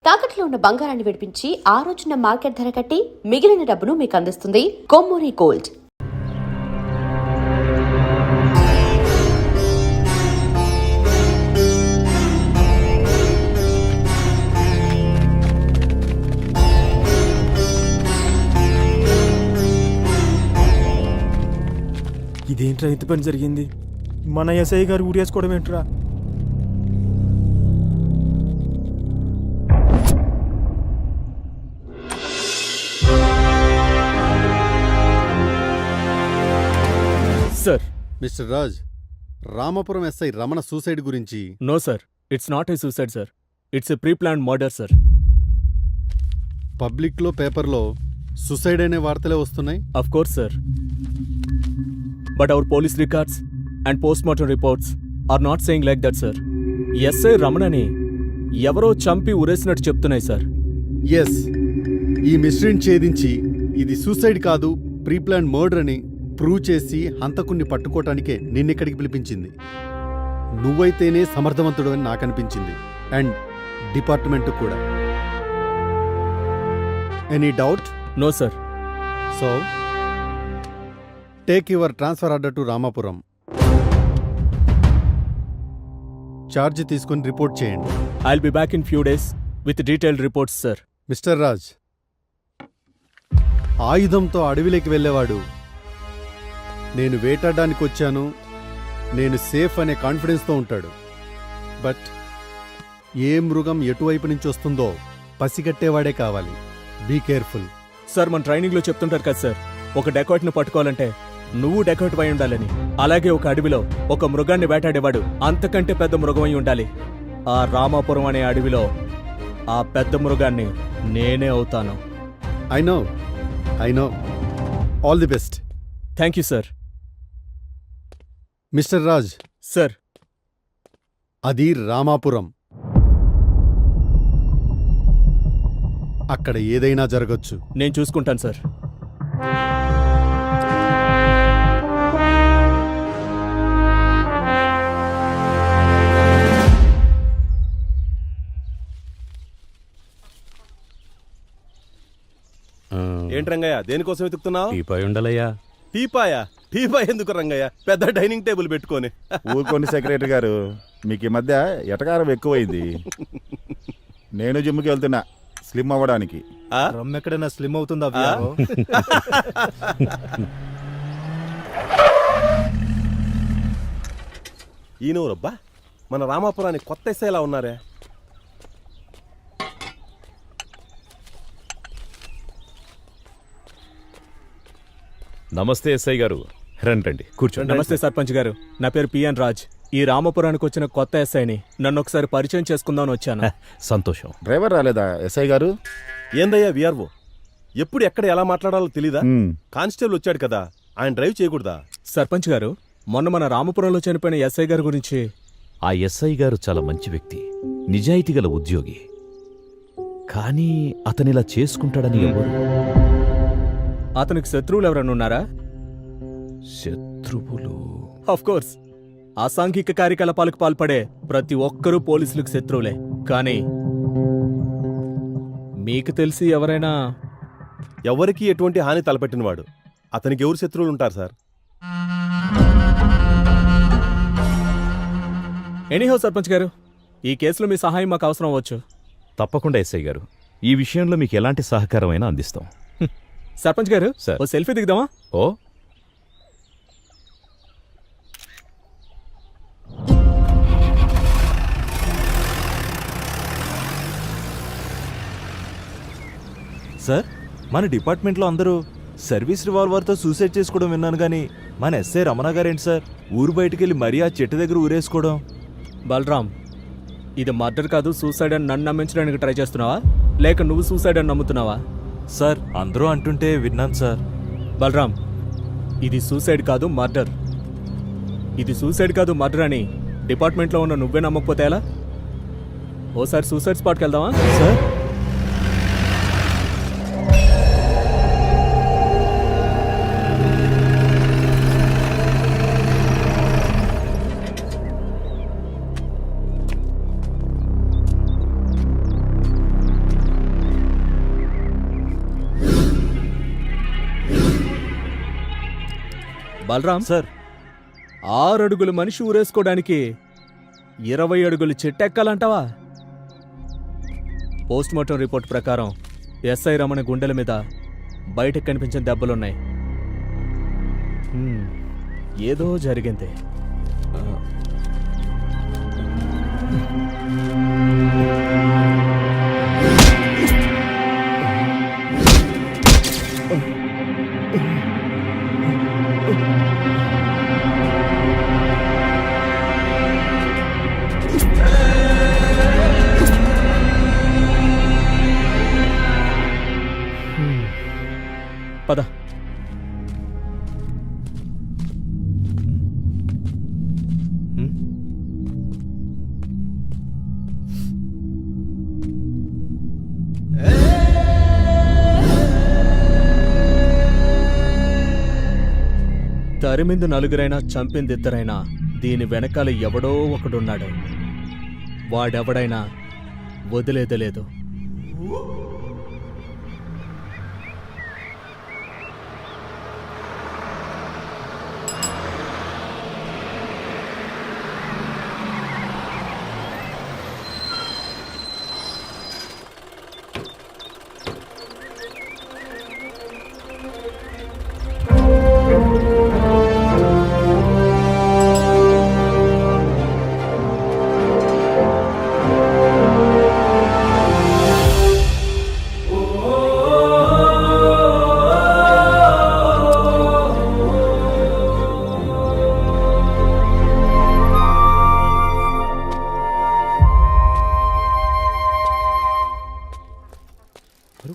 తాకట్లో ఉన్న బంగారాన్ని విడిపించి ఆ రోజున మార్కెట్ ధర కట్టి మిగిలిన డబ్బును మీకు అందిస్తుంది కొమ్మూరి గోల్డ్. ఇదేంట్రా ఇంత పని జరిగింది? మన ఎస్ఐ గారు ఊరేసుకోవడం ఏంట్రా? Sir, mister Raj, Ramapuram SI Raman suicide గురించి. No sir, it's not a suicide sir, it's a pre planned murder sir. పబ్లిక్లో పేపర్లో సూసైడ్ అనే వార్తలే వస్తున్నాయి. Of course sir, but our police records and post mortem reports are not saying like that sir. SI రమణని ఎవరో చంపి ఉరేసినట్టు చెప్తున్నాయి sir. Yes, ఈ మిస్టరీని ఛేదించి ఇది సూసైడ్ కాదు ప్రీ ప్లాన్ మర్డర్ అని ప్రూవ్ చేసి హంతకుణ్ణి పట్టుకోవటానికే నిన్నిక్కడికి పిలిపించింది. నువ్వైతేనే సమర్థవంతుడు అని నాకు అనిపించింది, అండ్ డిపార్ట్మెంట్ కూడా. Any doubt? No sir. So take your transfer order to Ramapuram. Charge తీసుకుని రిపోర్ట్ చేయండి. I'll be back in few days with detailed reports sir. Mister Raj, ఆయుధంతో అడవిలోకి వెళ్ళేవాడు నేను వేటాడడానికి వచ్చాను, నేను సేఫ్ అనే కాన్ఫిడెన్స్తో ఉంటాడు. బట్ ఏ మృగం ఎటువైపు నుంచి వస్తుందో పసిగట్టేవాడే కావాలి. Be careful. సార్, మన ట్రైనింగ్లో చెప్తుంటారు కదా సార్, ఒక డెకాట్ను పట్టుకోవాలంటే నువ్వు డెకాట్ అయి ఉండాలని. అలాగే ఒక అడవిలో ఒక మృగాన్ని వేటాడేవాడు అంతకంటే పెద్ద మృగం అయి ఉండాలి. ఆ రామాపురం అనే అడవిలో ఆ పెద్ద మృగాన్ని నేనే అవుతాను. I know. All the best. Thank you sir. Mister Raj. Sir, అది రామాపురం. అక్కడ ఏదైనా జరగచ్చు. నేను చూసుకుంటాను సార్. ఏంటి రంగయ్య, దేనికోసం వెతుకుతున్నావు? టీపాయ్ ఉండలయ్యా. టీపాయ్ ఎందుకు రంగయ్య? పెద్ద డైనింగ్ టేబుల్ పెట్టుకొని. ఊరుకోండి సెక్రటరీ గారు, మీకు ఈ మధ్య ఎటకారం ఎక్కువైంది. నేను జిమ్కి వెళ్తున్నా స్లిమ్ అవ్వడానికి. రమ్ ఎక్కడైనా స్లిమ్ అవుతుందా? ఈయనూరబ్బా, మన రామాపురానికి కొత్త ఎస్ఐలా ఉన్నారే. నమస్తే ఎస్ఐ గారు, రండి కూర్చోండి. నమస్తే సర్పంచ్ గారు, నా పేరు పిఎన్ రాజ్. ఈ రామపురానికి వచ్చిన కొత్త ఎస్ఐని. నన్ను ఒకసారి పరిచయం చేసుకుందామని వచ్చాను. సంతోషం. డ్రైవర్ రాలేదా ఎస్ఐ గారు? ఏందయ్యా విఆర్ఓ, ఎప్పుడు ఎక్కడ ఎలా మాట్లాడాలో తెలీదా? కానిస్టేబుల్ వచ్చాడు కదా, ఆయన డ్రైవ్ చేయకూడదా? సర్పంచ్ గారు, మొన్న మన రామపురంలో చనిపోయిన ఎస్ఐ గారి గురించి. ఆ ఎస్ఐ గారు చాలా మంచి వ్యక్తి, నిజాయితీ గల ఉద్యోగి. కానీ అతనిలా చేసుకుంటాడని ఎవరు? అతనికి శత్రువులు ఎవరన్నా ఉన్నారా? శత్రువులు? ఆఫ్ కోర్స్, అసాంఘిక కార్యకలాపాలకు పాల్పడే ప్రతి ఒక్కరూ పోలీసులకు శత్రువులే. కానీ మీకు తెలిసి ఎవరైనా? ఎవరికి ఎటువంటి హాని తలపెట్టినవాడు అతనికి ఎవరు శత్రువులు ఉంటారు సార్? ఎనీహో సర్పంచ్ గారు, ఈ కేసులో మీ సహాయం మాకు అవసరం అవ్వచ్చు. తప్పకుండా ఎస్ఐ గారు, ఈ విషయంలో మీకు ఎలాంటి సహకారమైనా అందిస్తాం. సర్పంచ్ గారు, ఓ సెల్ఫీ దిగుదామా? ఓ, సార్, మన డిపార్ట్మెంట్లో అందరూ సర్వీస్ రివాల్వర్తో సూసైడ్ చేసుకోవడం విన్నాను, కానీ మన ఎస్ఐ రమణ గారేంటి సార్ ఊరు బయటకెళ్ళి మరీ ఆ చెట్టు దగ్గర ఊరేసుకోవడం? బలరామ్, ఇది మర్డర్ కాదు సూసైడ్ అని నన్ను నమ్మించడానికి ట్రై చేస్తున్నావా, లేక నువ్వు సూసైడ్ అని నమ్ముతున్నావా? సార్, అందరూ అంటుంటే విన్నాను సార్. బలరామ్, ఇది సూసైడ్ కాదు మర్డర్. ఇది సూసైడ్ కాదు మర్డర్ అని డిపార్ట్మెంట్లో ఉన్న నువ్వే నమ్మకపోతే ఎలా? ఓసారి సూసైడ్ స్పాట్కి వెళ్దామా? సార్, బలరాం, సార్ 6 అడుగులు మనిషి ఊరేసుకోవడానికి 20 అడుగులు చెట్టెక్కాలంటావా? పోస్ట్మార్టం రిపోర్ట్ ప్రకారం ఎస్ఐ రమణ గుండెల మీద బయటకు కనిపించిన దెబ్బలున్నాయి. ఏదో జరిగింది. పద. తరిమింది నలుగురైనా చంపింది ఇద్దరైనా దీని వెనకాల ఎవడో ఒకడున్నాడు. వాడెవడైనా వదిలేదలేదు.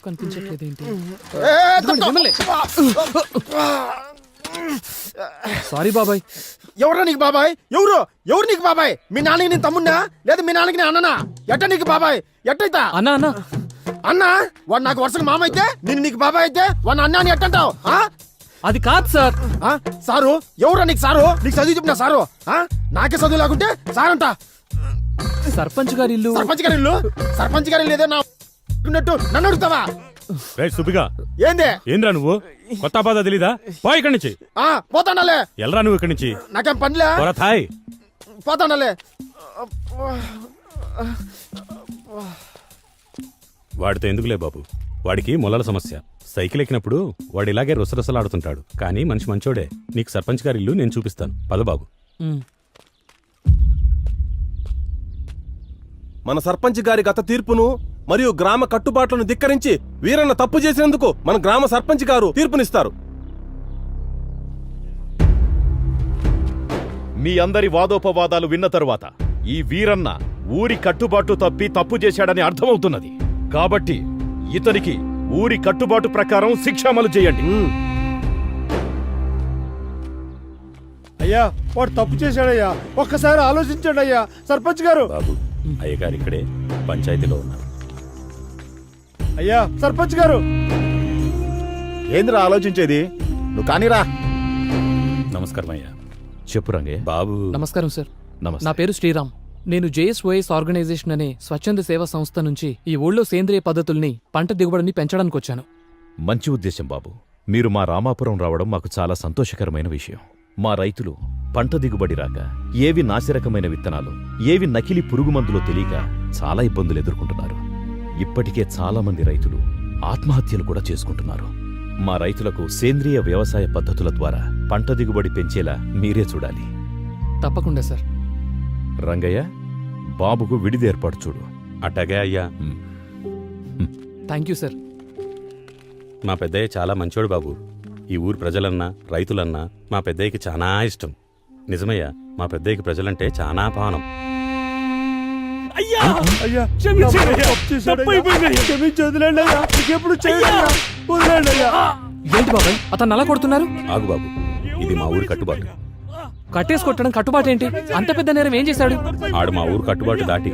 కనిపించట్లేదేంటి? సారీ బాబాయ్. ఎవరా నీకు బాబాయ్? ఎవరు నీకు బాబాయ్? మీ నాన్నకి నేను తమ్మున్నా లేదా మీ నాన్నకి నేను అన్ననా? ఎట్ట నీకు బాబాయ్? ఎట్టయితా అన్నా అన్నా అన్నా? వాడు నాకు వరుసగా మామ అయితే నేను నీకు బాబాయ్ అయితే వాడు అన్నా అని ఎట్టంటావు? అది కాదు సార్. సారు ఎవరా నీకు? సారు నీకు చదువు చెప్పిన సారు? నాకే చదువు లేకుంటే సారంట. సర్పంచ్ గారి ఇల్లు. సర్పంచ్ గారి ఇల్లు? సర్పంచ్ గారి ఇల్లు ఏదో నా ఉన్నట్టు నన్ను అడుగుతావా? సుబ్బిగా ఏంది? ఏంద్రా నువ్వు? కొత్త బాధ తెలీదా? పో ఇక్కడి నుంచి. పోతాండాలే. ఎల్రా నువ్వు ఇక్కడి నుంచి. నాకేం పనిలే. థాయ్ పోతాండాలే. వాడితో ఎందుకులే బాబు, వాడికి మొలల సమస్య. సైకిల్ ఎక్కినప్పుడు వాడు ఇలాగే రుసరుసలాడుతుంటాడు. కానీ మనిషి మంచోడే. నీకు సర్పంచ్ గారి ఇల్లు నేను చూపిస్తాను. పద బాబు. మన సర్పంచ్ గారి గత తీర్పును మరియు గ్రామ కట్టుబాట్లను ధిక్కరించి వీరన్న తప్పు చేసినందుకు మన గ్రామ సర్పంచ్ గారు తీర్పునిస్తారు. మీ అందరి వాదోపవాదాలు విన్న తరువాత ఈ వీరన్న ఊరి కట్టుబాటు తప్పి తప్పు చేశాడని అర్థమవుతున్నది. కాబట్టి ఇతనికి ఊరి కట్టుబాటు ప్రకారం శిక్ష అమలు చేయండి. అయ్యా వాడు తప్పు చేశాడయ్యా, ఒక్కసారి ఆలోచించండి అయ్యా సర్పంచ్ గారు. బాబు, అయ్యగారు ఇక్కడే పంచాయతీలో ఉన్నారు. అయ్యా సర్పంచ్ గారు. ఏందిరా ఆలోచించేది? నువ్వు కానీరా. నమస్కారం అయ్యా. చెప్పు రంగయ్య. బాబు. నమస్కారం సార్. నమస్తే. నా పేరు శ్రీరామ్. నేను జేఎస్ఓఎస్ ఆర్గనైజేషన్ అనే స్వచ్ఛంద సేవా సంస్థ నుంచి ఈ ఊళ్ళో సేంద్రియ పద్ధతుల్ని, పంట దిగుబడిని పెంచడానికి వచ్చాను. మంచి ఉద్దేశం బాబు. మీరు మా రామాపురం రావడం మాకు చాలా సంతోషకరమైన విషయం. మా రైతులు పంట దిగుబడి రాక, ఏవి నాసిరకమైన విత్తనాలు, ఏవి నకిలీ పురుగుమందులో తెలియక చాలా ఇబ్బందులు ఎదుర్కొంటున్నారు. ఇప్పటికే చాలా మంది రైతులు ఆత్మహత్యలు కూడా చేసుకుంటున్నారు. మా రైతులకు సేంద్రియ వ్యవసాయ పద్ధతుల ద్వారా పంట దిగుబడి పెంచేలా మీరే చూడాలి. తప్పకుండా సార్. రంగయ్య, బాబుకు విడిది ఏర్పాటు చూడు. అట్టగే అయ్యా. Thank you sir. మా పెద్దయ్య చాలా మంచోడు బాబు. ఈ ఊరు ప్రజలన్నా రైతులన్నా మా పెద్దయ్యకి చాలా ఇష్టం. నిజమయ్యా, మా పెద్దయ్యకి ప్రజలంటే చాలా పానం. ఏంటి బాబాయ్ అతను అలా కొడుతున్నారు? ఆగు బాబు, ఇది మా ఊరి కట్టుబాటు. కట్టేసి కొట్టడం కట్టుబాటు ఏంటి? అంత పెద్ద నేరం ఏం చేశాడు? ఆడు మా ఊరు కట్టుబాటు దాటి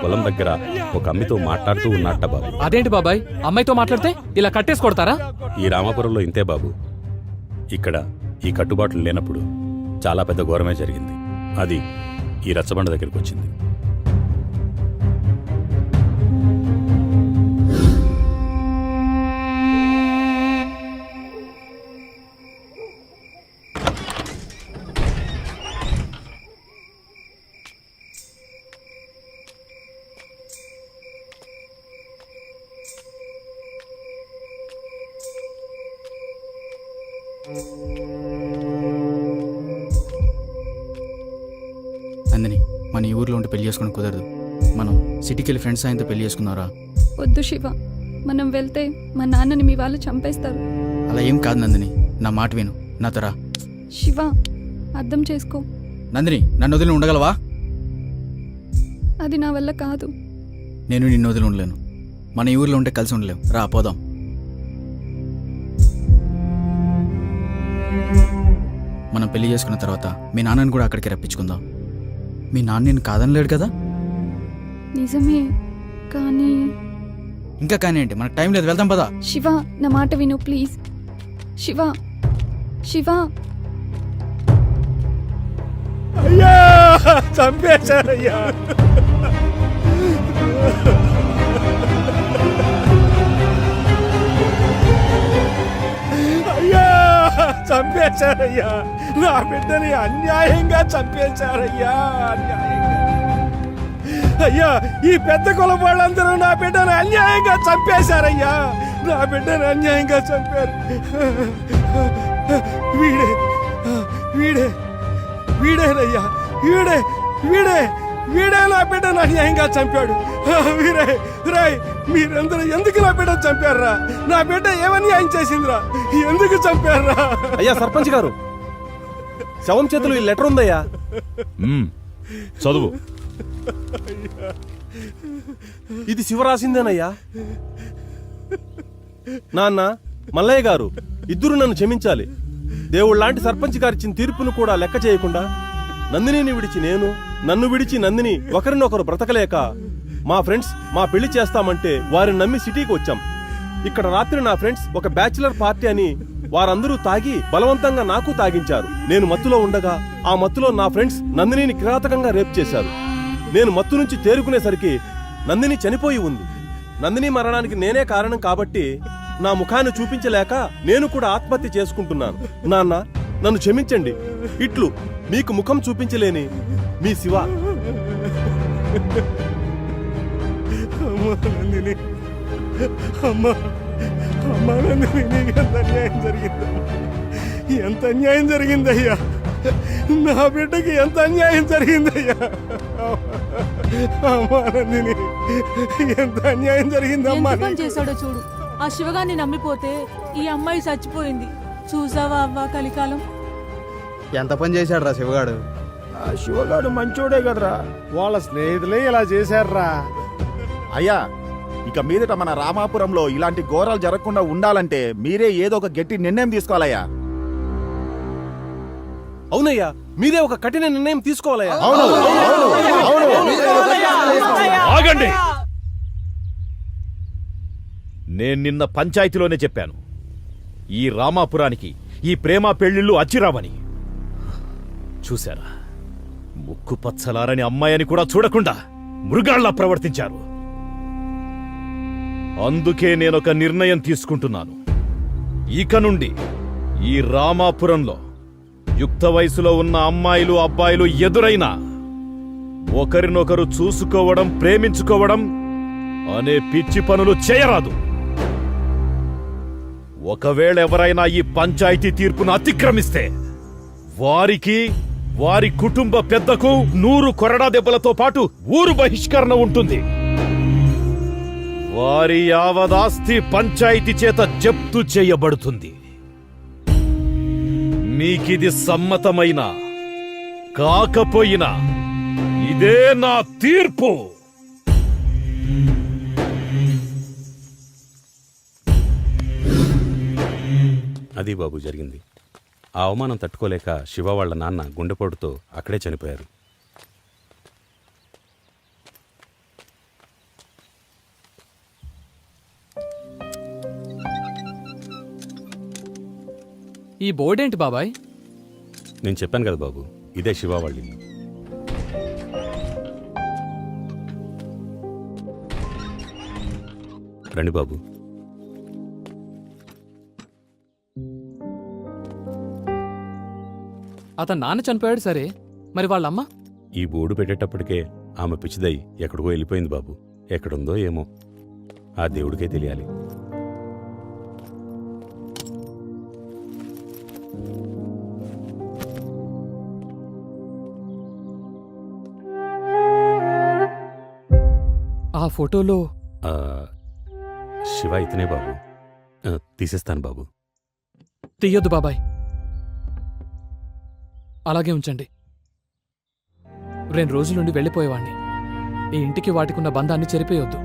పొలం దగ్గర ఒక అమ్మితో మాట్లాడుతూ ఉన్నట్ట బాబు. అదేంటి బాబాయ్, అమ్మాయితో మాట్లాడితే ఇలా కట్టేసి కొడతారా? ఈ రామాపురంలో ఇంతే బాబు. ఇక్కడ ఈ కట్టుబాట్లు లేనప్పుడు చాలా పెద్ద ఘోరమే జరిగింది. అది ఈ రచ్చబండ దగ్గరికి వచ్చింది. నందిని, మన ఈ ఊర్లో ఉంటే పెళ్లి చేసుకుని కుదరదు. మనం సిటీకి వెళ్ళి ఫ్రెండ్స్ ఆయనతో పెళ్లి చేసుకున్నారా? వద్దు శివ, మనం వెళ్తే మా నాన్నని మీ వాళ్ళు చంపేస్తారు. అలా ఏం కాదు నందిని, నా మాట విను, నాతో రా. శివ, అర్థం చేసుకో. నందిని, నన్ను వదిలి ఉండగలవా? అది నా వల్ల కాదు. నేను నిన్ను వదిలి ఉండలేను. మన ఈ ఊర్లో ఉంటే కలిసి ఉండలేం. రా పోదాం. మనం పెళ్లి చేసుకున్న తర్వాత మీ నాన్నని కూడా అక్కడికి రప్పించుకుందాం. మీ నాన్న నేను కాదనలేడు కదా? నిజమే, కానీ ఇంకా కానీ ఏంటి, మనకు టైం లేదు, వెళ్దాం పదా. శివ, నా మాట విను ప్లీజ్. శివ, శివ, అయ్యా చంపేశారయ్యా. అయ్యా చంపేశారయ్యా, నా బిడ్డని అన్యాయంగా చంపేశారయ్యా, అన్యాయంగా. అయ్యా, ఈ పెద్ద కులం వాళ్ళందరూ నా బిడ్డను అన్యాయంగా చంపేశారయ్యా, నా బిడ్డను అన్యాయంగా చంపారు. వీడే వీడే వీడేనయ్యా, వీడే వీడే వీడే నా బిడ్డను అన్యాయంగా చంపాడు. వీరే రాయ్, మీరందరూ ఎందుకు నా బిడ్డను చంపారా? నా బిడ్డ ఏమన్యాయం చేసిందిరా? ఎందుకు చంపారా? అయ్యా సర్పంచ్ గారు, శవం చేతులు ఈ లెటర్ ఉందయ్యా. చదువు. ఇది శివ రాసిందేనయ్యా. నాన్న, మల్లయ్య గారు ఇద్దరు నన్ను క్షమించాలి. దేవుడు లాంటి సర్పంచ్ గారిచ్చిన తీర్పును కూడా లెక్క చేయకుండా నందినిని విడిచి నేను, నన్ను విడిచి నందిని ఒకరినొకరు బ్రతకలేక మా ఫ్రెండ్స్ మా పెళ్లి చేస్తామంటే వారిని నమ్మి సిటీకి వచ్చాం. ఇక్కడ రాత్రి నా ఫ్రెండ్స్ ఒక బ్యాచిలర్ పార్టీ అని వారందరూ తాగి బలవంతంగా నాకు తాగించారు. నేను మత్తులో ఉండగా ఆ మత్తులో నా ఫ్రెండ్స్ నందినిని కిరాతకంగా రేప్ చేశారు. నేను మత్తు నుంచి తేరుకునేసరికి నందిని చనిపోయి ఉంది. నందిని మరణానికి నేనే కారణం కాబట్టి నా ముఖాన్ని చూపించలేక నేను కూడా ఆత్మహత్య చేసుకుంటున్నాను. నాన్న, నన్ను క్షమించండి. ఇట్లు మీకు ముఖం చూపించలేని మీ శివ. నందిని, అమ్మా అమ్మా నందిని, నీకు ఎంత అన్యాయం జరిగింది, ఎంత అన్యాయం జరిగిందయ్యా, నా బిడ్డకి ఎంత అన్యాయం జరిగిందయ్యా. అమ్మా నందిని, ఎంత అన్యాయం జరిగిందమ్మా. చేశాడో చూడు. ఆ శివగాన్ని నమ్మిపోతే ఈ అమ్మాయి చచ్చిపోయింది. చూసావా అవ్వ కలికాలం. ఎంత పని చేశాడు రా శివగాడు. ఆ శివగాడు మంచోడే కదరా, వాళ్ళ స్నేహితులే ఇలా చేశారా. అయ్యా, ఇక మీదట మన రామాపురంలో ఇలాంటి ఘోరాలు జరగకుండా ఉండాలంటే మీరే ఏదో ఒక గట్టి నిర్ణయం తీసుకోవాలయ్యా. అవునయ్యా, మీరే ఒక కఠిన నిర్ణయం తీసుకోవాలయ్యా. ఆగండి. నేను నిన్న పంచాయతీలోనే చెప్పాను, ఈ రామాపురానికి ఈ ప్రేమ పెళ్లిళ్ళు అచ్చిరావని. చూశారా, ముక్కు పచ్చలారని అమ్మాయిని కూడా చూడకుండా మృగాళ్లా ప్రవర్తించారు. అందుకే నేనొక నిర్ణయం తీసుకుంటున్నాను. ఇక నుండి ఈ రామాపురంలో యుక్త వయసులో ఉన్న అమ్మాయిలు అబ్బాయిలు ఎదురైనా ఒకరినొకరు చూసుకోవడం, ప్రేమించుకోవడం అనే పిచ్చి పనులు చేయరాదు. ఒకవేళ ఎవరైనా ఈ పంచాయతీ తీర్పును అతిక్రమిస్తే వారికి, వారి కుటుంబ పెద్దకు 100 కొరడా దెబ్బలతో పాటు ఊరు బహిష్కరణ ఉంటుంది. వారి యావదాస్తి పంచాయతీ చేత జప్తు చేయబడుతుంది. మీకిది సమ్మతమైనా కాకపోయినా ఇదే నా తీర్పు. అది బాబు జరిగింది. ఆ అవమానం తట్టుకోలేక శివ వాళ్ళ నాన్న గుండెపోటుతో అక్కడే చనిపోయారు. ఈ బోర్డేంటి బాబాయ్? నేను చెప్పాను కదా బాబు, ఇదే శివ వాళ్ళ ఇల్లు. రండి బాబు. అతను నాన్న చనిపోయాడు సరే, మరి వాళ్ళమ్మ? ఈ బోర్డు పెట్టేటప్పటికే ఆమె పిచ్చిదై ఎక్కడికో వెళ్ళిపోయింది బాబు. ఎక్కడుందో ఏమో, ఆ దేవుడికే తెలియాలి. ఫోటోలో ఆ, శివ ఇతనే బాబు. తీసేస్తాను బాబు. తీయొద్దు బాబాయ్, అలాగే ఉంచండి. 2 రోజుల నుండి వెళ్ళిపోయేవాణ్ణి. ఈ ఇంటికి వాటికున్న బంధాన్ని చెరిపేయొద్దు,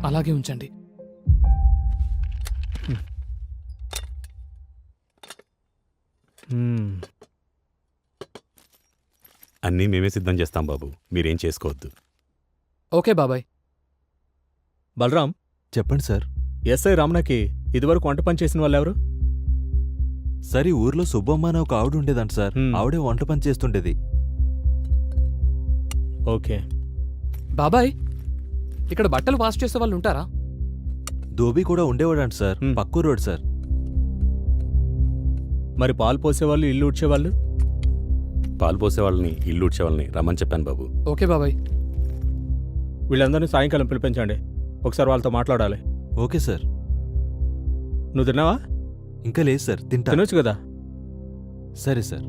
అలాగే ఉంచండి. అన్నీ మేమే సిద్ధం చేస్తాం బాబు, మీరేం చేసుకోవద్దు. ఓకే బాబాయ్. బలరాం, చెప్పండి సార్. ఎస్ఐ రమణకి ఇదివరకు వంట పని చేసిన వాళ్ళు ఎవరు? సార్, ఈ ఊర్లో సుబ్బమ్మ అనే ఒక ఆవిడ ఉండేదంట సార్. ఆవిడే వంట పని చేస్తుండేది. ఓకే. బాబాయ్, ఇక్కడ బట్టలు వాష్ చేసే వాళ్ళు ఉంటారా? ధోబీ కూడా ఉండేవాడంట సార్. పక్కూరు రోడ్ సార్. మరి పాలు పోసేవాళ్ళు, ఇల్లు ఉడ్చేవాళ్ళు? పాలు పోసే వాళ్ళని, ఇల్లు ఉడ్చే వాళ్ళని రమ్మని చెప్పాను బాబు. ఓకే బాబాయ్. వీళ్ళందరినీ సాయంకాలం పిలిపించండి, ఒకసారి వాళ్ళతో మాట్లాడాలి. Okay sir. నువ్వు తిన్నావా? ఇంకా లేదు సార్, తినొచ్చు కదా. సరే సార్.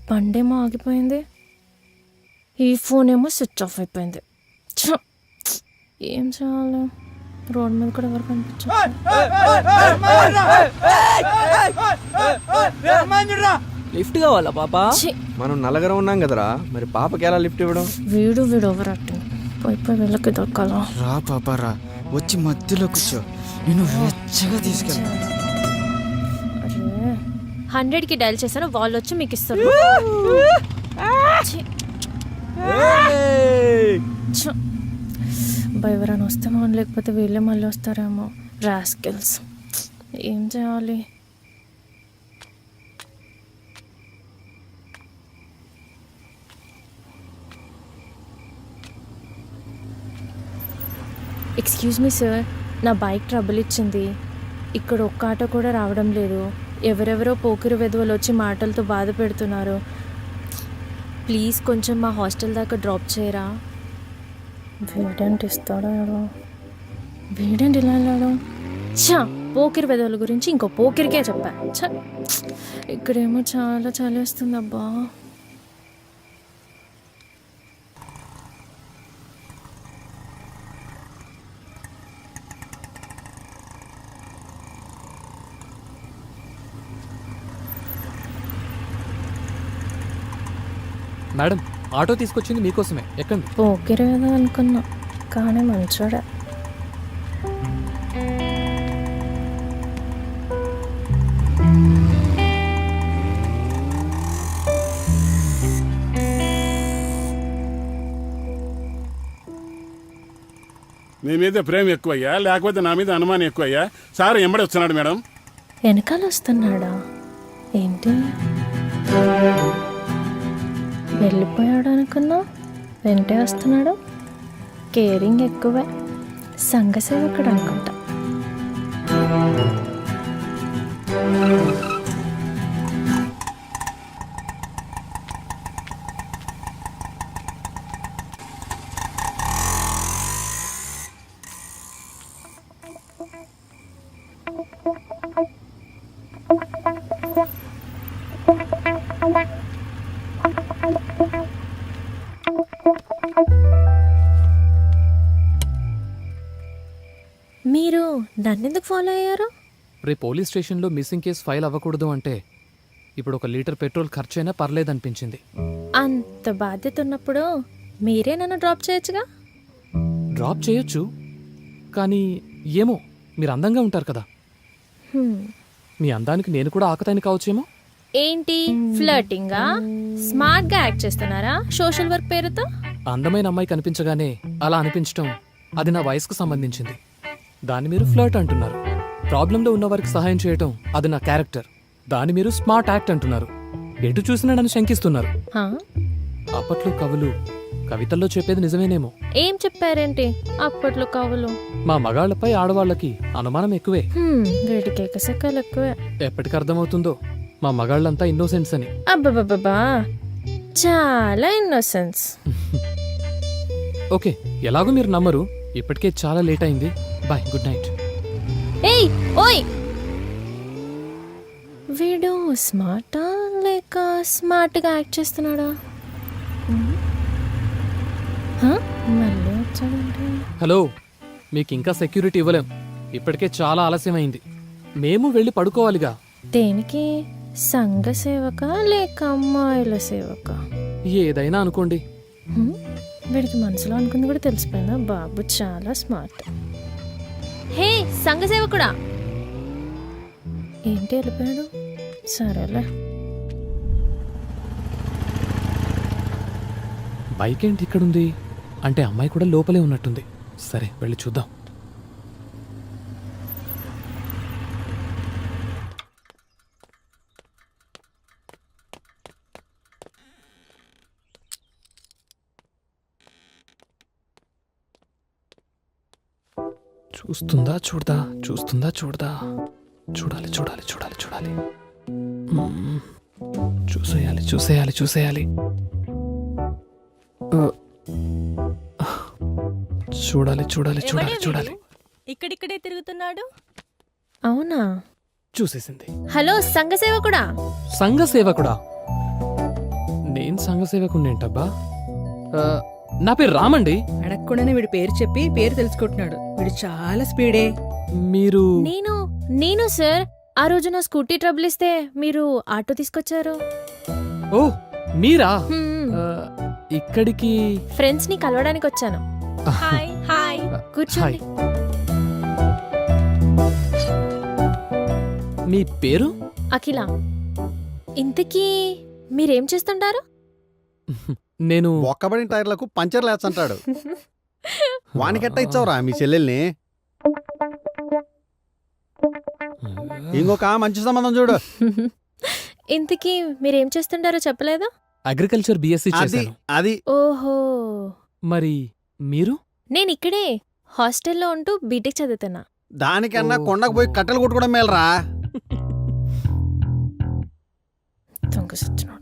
బండేమో ఆగిపోయింది, ఈ ఫోన్ ఏమో స్విచ్ ఆఫ్ అయిపోయింది. ఏం చేయాలి? రోడ్ మీద కూడా ఎవరు కనిపించారు? లిఫ్ట్ కావాలా పాప? మనం నలుగురం ఉన్నాం కదరా, మరి పాపకి ఎలా లిఫ్ట్ ఇవ్వడం? వీడు ఓవర్ యాక్టింగ్. పోయి వెళ్ళకి దొక్కాలా? రా పాపా రా, వచ్చి మధ్యలో కూర్చో, నేను వెచ్చగా తీసుకెళ్ళా. 100కి డైల్ చేశాను, వాళ్ళు వచ్చి మీకు ఇస్తారు. ఎవరైనా వస్తే మనం, లేకపోతే వీళ్ళే మళ్ళీ వస్తారేమో. రాస్కెల్స్. ఏం చేయాలి? ఎక్స్క్యూజ్ మీ సార్, నా బైక్ ట్రబుల్ ఇచ్చింది. ఇక్కడ ఒక్క ఆటో కూడా రావడం లేదు. ఎవరెవరో పోకిరి వెధవలు వచ్చి మాటలతో బాధ పెడుతున్నారు. ప్లీజ్ కొంచెం మా హాస్టల్ దాకా డ్రాప్ చేయరా? వీడేంటి ఇస్తాడో, వీడేంటి ఇలా వెళ్ళాడు? చా, పోకిరి వెధవల గురించి ఇంకో పోకిరికే చెప్పా. చ, ఇక్కడేమో చాలా చలేస్తుంది అబ్బా. మేడం, ఆటో తీసుకొచ్చింది మీకోసమే, ఎక్కండి. పోకిరి కదా అనుకున్నా, కానీ మంచోడే. నీ మీద ప్రేమ ఎక్కువయ్యా, లేకపోతే నా మీద అనుమానం ఎక్కువయ్యా? సార్ ఎంబడి వస్తున్నాడు మేడం. వెనకాల వస్తున్నాడా ఏంటి? వెళ్ళిపోయాడు అనుకున్నా, వెంటే వస్తున్నాడు. కేరింగ్ ఎక్కువే, సంఘ సేవకుడు అనుకుంటా. మీరు నన్నెందుకు ఫాలో అయ్యారు? రేపు పోలీస్ స్టేషన్లో మిస్సింగ్ కేసు ఫైల్ అవ్వకూడదు అంటే ఇప్పుడు 1 లీటర్ పెట్రోల్ ఖర్చైనా పర్లేదనిపించింది. అంత బాధ్యత ఉన్నప్పుడు మీరే నన్ను డ్రాప్ చేయొచ్చుగా. డ్రాప్ చేయొచ్చు, కానీ ఏమో మీరు అందంగా ఉంటారు కదా, మీ అందానికి నేను కూడా ఆకతాయిని కావచ్చేమో. ఏంటి ఫ్లర్టింగా? స్మార్ట్గా యాక్ట్ చేస్తున్నారా సోషల్ వర్క్ పేరుతో? అందమైన అమ్మాయి కనిపించగానే అలా అనిపించటం అది నా వయసుకు సంబంధించింది. దాన్ని మీరు ఫ్లర్ట్ అంటున్నారు. ప్రాబ్లంలో ఉన్న వారికి సహాయం చేయటం అది నా క్యారెక్టర్. దాన్ని మీరు స్మార్ట్ యాక్ట్ అంటున్నారు. ఎటు చూసినా నన్ను శంకిస్తున్నారు. హా? అప్పట్లో కవులు కవితల్లో చెప్పేది నిజమేనేమో. ఏం చెప్పారేంటి అప్పట్లో కవులు? మా మగాళ్లపై ఆడవాళ్ళకి అనుమానం ఎక్కువే. వీటికి ఎకసెక్కలు ఎక్కువే. ఎప్పటికి అర్థమవుతుందో మా మగాళ్ళంతా ఇన్నోసెంట్స్ అని. అబ్బబ్బబ్బా, చాలా ఇన్నోసెన్స్. ఓకే, ఎలాగో మీరు నమ్మరు. ఇప్పటికే చాలా లేట్ అయింది. Bye, good night. ఏయ్ ఓయ్, వీడు స్మార్టా లేక స్మార్ట్గా యాక్ట్ చేస్తున్నాడా? మళ్ళీ వచ్చాడంటే. హలో, మీకు ఇంకా సెక్యూరిటీ ఇవ్వలేం. ఇప్పటికే చాలా ఆలస్యమైంది. మేము వెళ్ళి పడుకోవాలిగా. దేనికి? సంఘ సేవక లేక అమ్మాయిల సేవక? ఏదైనా అనుకోండి. వీడికి మనసులో అనుకుంది కూడా తెలిసిపోయిందా? బాబు చాలా స్మార్ట్. హే సంఘ సేవకుడా, ఏంటి వెళ్ళిపోయాడు? సరేలే. బైక్ ఏంటి ఇక్కడుంది? అంటే అమ్మాయి కూడా లోపలే ఉన్నట్టుంది. సరే, వెళ్ళి చూద్దాం. చూస్తుందా చూడదా, చూస్తుందా చూడదా, చూడాలి చూడాలి చూడాలి చూడాలి. చూసేయాలి చూసేయాలి చూసేయాలి. చూడాలి చూడాలి చూడాలి చూడాలి. ఇక్కడిక్కడే తిరుగుతున్నాడు. అవునా? చూసేసింది. హలో సంఘ సేవకుడా. సంఘ సేవకుడా? నేను సంఘ సేవకునేంటబ్బా? నా పేరు రామండి. అడగకుండానే వీడి పేరు చెప్పి పేరు తెలుసుకుంటున్నాడు. వీడు చాలా స్పీడే. మీరు? నేను సార్, ఆ రోజు నా స్కూటీ ట్రబుల్ ఇస్తే మీరు ఆటో తీసుకొచ్చారు. ఓ మీరా? హ్మ్. ఇక్కడికి ఫ్రెండ్స్ ని కలవడానికి వచ్చాను. హాయ్ హాయ్, కూర్చోండి. మీ పేరు? అఖిల. ఇంతకీ మీరేం చేస్తుంటారు? నేను ఒక్కబడిన టైర్లకు పంచర్లు వేస్తుంటాడు. వానికెట్ట ఇచ్చావురా మీ చెల్లెల్ని? ఇంకొక మంచి సంబంధం చూడు. ఇంతకీ మీరేం చేస్తుంటారో చెప్పలేదా? అగ్రికల్చర్ బిఎస్సి అది చేశాను. అది ఓహో. మరి మీరు? నేను ఇక్కడే హాస్టల్లో ఉంటూ బీటెక్ చదువుతున్నా. దానికన్నా కొండకు పోయి కట్టెలు కొట్టుకోవడం మేలరా. దొంగసచ్చినోడు.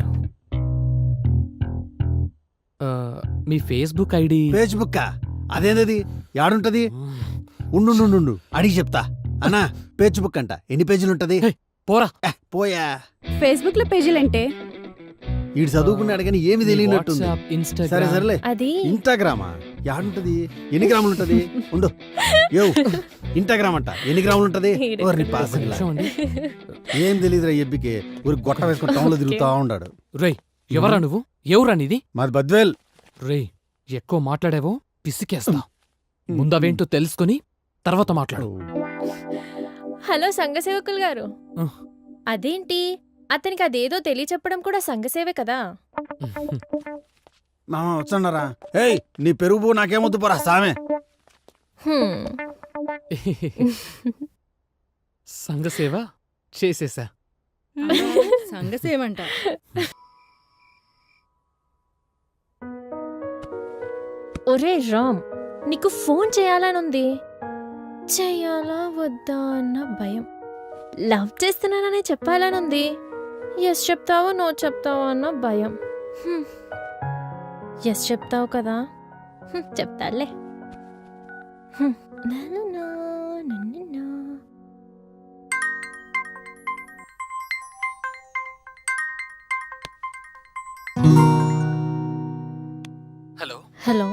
మీ ఫేస్బుక్ ఐడి? ఫేస్బుక్ అదేందది? యాడుంటది? ఉండు అడిగి చెప్తా. అన్నా ఫేస్బుక్ అంట ఎన్ని పేజీలు ఉంటది? పోరా పోయా. ఫేస్బుక్ లో పేజీలంటే ఈడు చదువుకున్నాడు కానీ ఏమి తెలియనట్టుంది. వాట్సాప్, సరే ఇన్స్టాగ్రామ్. సరేలే. అది ఇన్స్టాగ్రామా? యాడుంటది? ఎన్ని గ్రాములు ఉంటది? ఉండు యో, ఇన్స్టాగ్రామ్ అంట ఎన్ని గ్రాములు ఉంటది? ఓర్ని ఒక పాసంగిలా. నిమిషం అండి. ఏం తెలియదురా ఎబ్బికి. ఊరి గొట్ట వేసుకుని టౌన్ లో తిరుగుతా ఉన్నాడు. రేయ్, ఎవరా నువ్వు? ఎవరా నీది? మాది బద్వేల్. రేయ్, ఎక్కువ మాట్లాడావో పిసికేస్తా. ముందవేంటో తెలుసుకుని తర్వాత మాట్లాడు. హలో సంఘ సేవకులు గారు. అదేంటి అతనికి అదేదో తెలియచెప్పడం కూడా సంఘ సేవే కదా? మామ వచ్చన్నారా? ఏయ్ నీ పెరుగు నాకేమొద్దు పోరా సామె. హ్మ్. సంఘ సేవ చేసేసా. సంగసేమంట. ఒరే రామ్, నీకు ఫోన్ చేయాలని ఉంది. చెయ్యాలా వద్దా అన్న భయం. లవ్ చేస్తున్నానని చెప్పాలని ఉంది. ఎస్ చెప్తావో నో చెప్తావో అన్న భయం. ఎస్ చెప్తావు కదా, చెప్తాలే. హలో, హలో,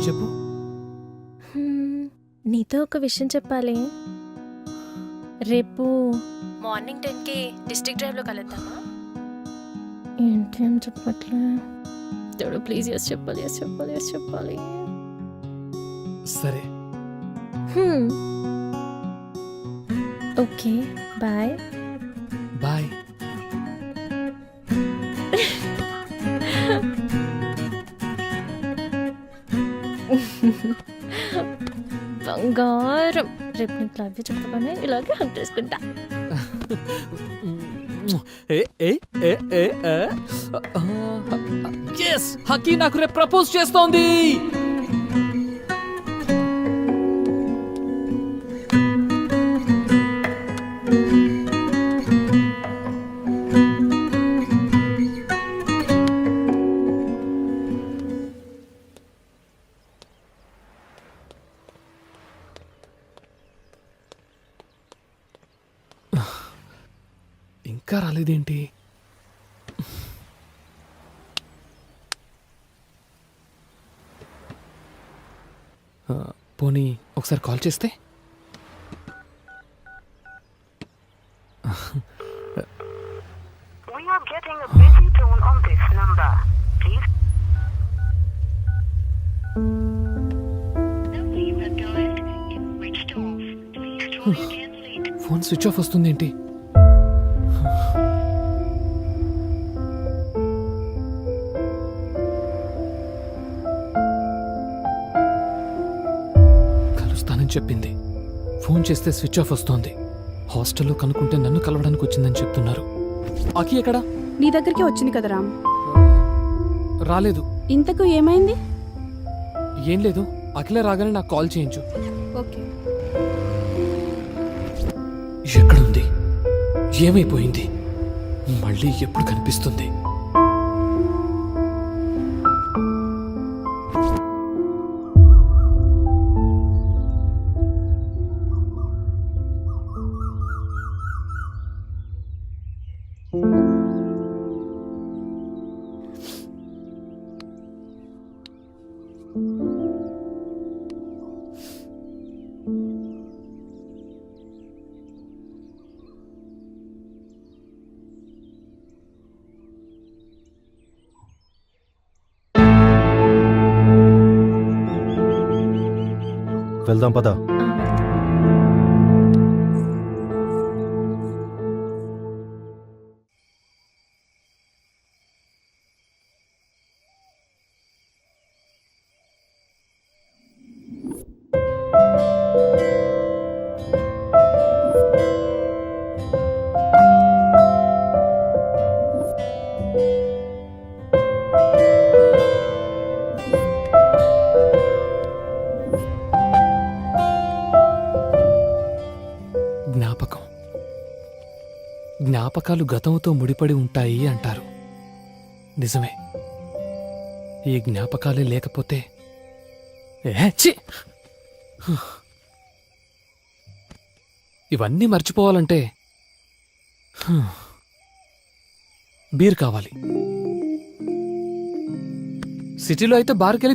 చెప్పు. నీతో ఒక విషయం చెప్పాలి. రేపు మార్నింగ్ 10కి డిస్ట్రిక్ట్ డ్రైవ్లో కలుద్దామా? ఏంటి అని చెప్పట్లే. దేవుడు ప్లీజ్ ఎస్ చెప్పాలి, ఎస్ చెప్పాలి, ఎస్ చెప్పాలి. సరే. Okay, bye. బాయ్. బంగారం. రేపు నీకు లవ్ చెప్పగానే ఇలాగే హక్ చేసుకుంటా. ఎస్, హకీ నాకు రేపు ప్రపోజ్ చేస్తోంది. ఇంకా రాలేదేంటి? పోనీ ఒకసారి కాల్ చేస్తే? ఫోన్ స్విచ్ ఆఫ్ వస్తుందేంటి? కలుస్తానని చెప్పింది. ఫోన్ చేస్తే స్విచ్ ఆఫ్ వస్తోంది. హాస్టల్లో కనుక్కుంటే నన్ను కలవడానికి వచ్చిందని చెప్తున్నారు. అఖి ఎక్కడా? నీ దగ్గరికి వచ్చింది కదా రామ్. రాలేదు. ఇంతకు ఏమైంది? ఏం లేదు, అఖిల రాగానే నాకు కాల్ చేయించు. ఓకే. ఎక్కడుంది? ఏమైపోయింది? మళ్ళీ ఎప్పుడు కనిపిస్తుంది? వెళ్దాం పద. జ్ఞాపకం. జ్ఞాపకాలు గతంతో ముడిపడి ఉంటాయి అంటారు. నిజమే. ఈ జ్ఞాపకాలే లేకపోతే ఛీ! ఇవన్నీ మర్చిపోవాలంటే బీర్ కావాలి. సిటీలో అయితే బార్కెళ్ళి